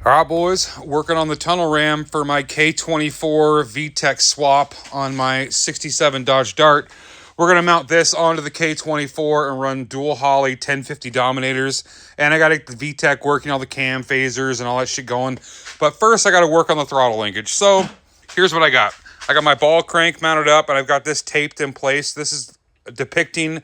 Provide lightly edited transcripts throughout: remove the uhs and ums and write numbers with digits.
All right, boys, working on the tunnel ram for my K24 VTEC swap on my 67 Dodge Dart. We're going to mount this onto the K24 and run dual Holley 1050 Dominators. And I got to get the VTEC working, all the cam phasers and all that shit going. But first, I got to work on the throttle linkage. So here's what I got. I got my ball crank mounted up, and I've got this taped in place. This is depicting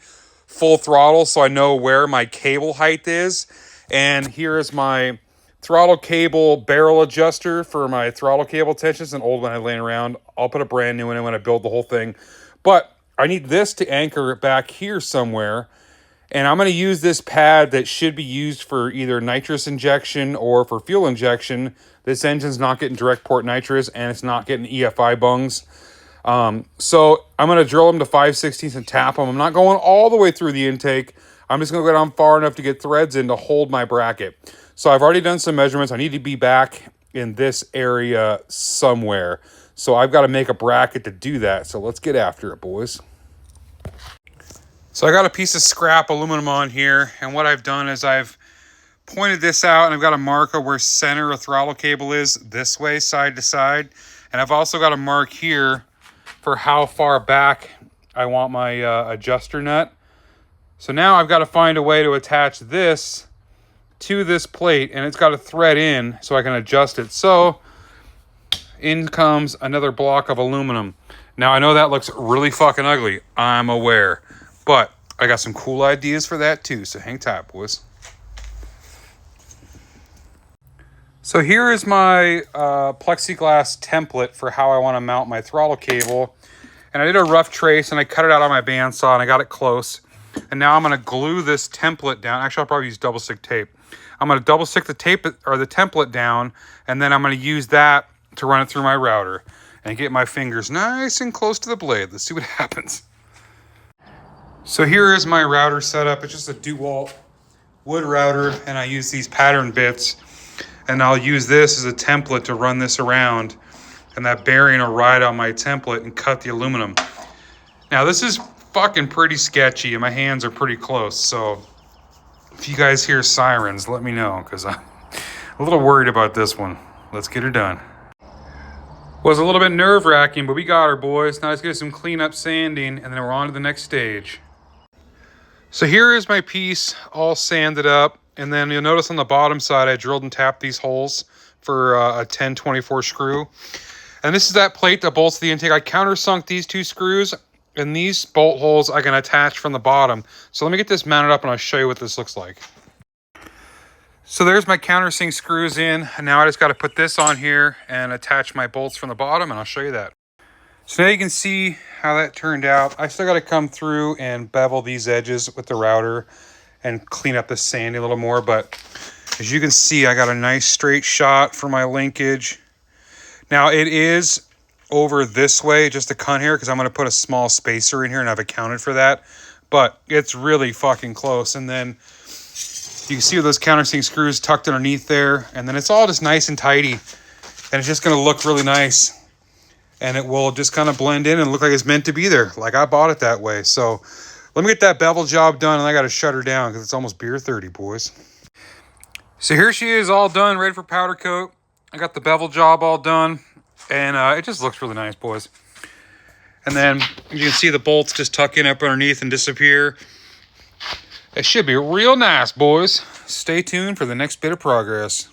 full throttle, so I know where my cable height is. And here is my throttle cable barrel adjuster for my throttle cable tensions. An old one I laying around. I'll put a brand new one in when I build the whole thing. But I need this to anchor it back here somewhere. And I'm going to use this pad that should be used for either nitrous injection or for fuel injection. This engine's not getting direct port nitrous, and it's not getting EFI bungs. So I'm going to drill them to 5/16 and tap them. I'm not going all the way through the intake. I'm just going to go down far enough to get threads in to hold my bracket. So I've already done some measurements. I need to be back in this area somewhere. So I've got to make a bracket to do that. So let's get after it, boys. So I got a piece of scrap aluminum on here. And what I've done is I've pointed this out, and I've got a marker where center of throttle cable is this way, side to side. And I've also got a mark here for how far back I want my adjuster nut. So now I've got to find a way to attach this to this plate, and it's got a thread in so I can adjust it. So in comes another block of aluminum. Now I know that looks really fucking ugly, I'm aware, but I got some cool ideas for that too, so hang tight, boys. So here is my plexiglass template for how I want to mount my throttle cable. And I did a rough trace, and I cut it out on my bandsaw, and I got it close. And now I'm going to glue this template down. Actually, I'll probably use double stick tape. I'm going to double stick the tape or the template down, and then I'm going to use that to run it through my router and get my fingers nice and close to the blade. Let's see what happens. So here is my router setup. It's just a DeWalt wood router, and I use these pattern bits, and I'll use this as a template to run this around, and that bearing will ride on my template and cut the aluminum. Now this is fucking pretty sketchy, and my hands are pretty close, so if you guys hear sirens, let me know, because I'm a little worried about this one. Let's get her done. Was a little bit nerve-wracking, but we got her, boys. Now let's get some cleanup sanding, and then we're on to the next stage. So here is my piece all sanded up, and then you'll notice on the bottom side I drilled and tapped these holes for a 1024 screw. And this is that plate that bolts the intake. I countersunk these two screws, and these bolt holes I can attach from the bottom. So let me get this mounted up, and I'll show you what this looks like. So there's my countersink screws in, and now I just got to put this on here and attach my bolts from the bottom, and I'll show you that. So now you can see how that turned out. I still got to come through and bevel these edges with the router and clean up the sanding a little more, but as you can see, I got a nice straight shot for my linkage. Now it is over this way, just to cut here, because I'm going to put a small spacer in here, and I've accounted for that, but it's really fucking close. And then you can see those countersink screws tucked underneath there, and then it's all just nice and tidy, and it's just going to look really nice, and it will just kind of blend in and look like it's meant to be there, like I bought it that way. So let me get that bevel job done, and I got to shut her down because it's almost beer 30, boys. So here she is, all done, ready for powder coat. I got the bevel job all done, and it just looks really nice, boys. And then you can see the bolts just tuck in up underneath and disappear. It should be real nice, boys. Stay tuned for the next bit of progress.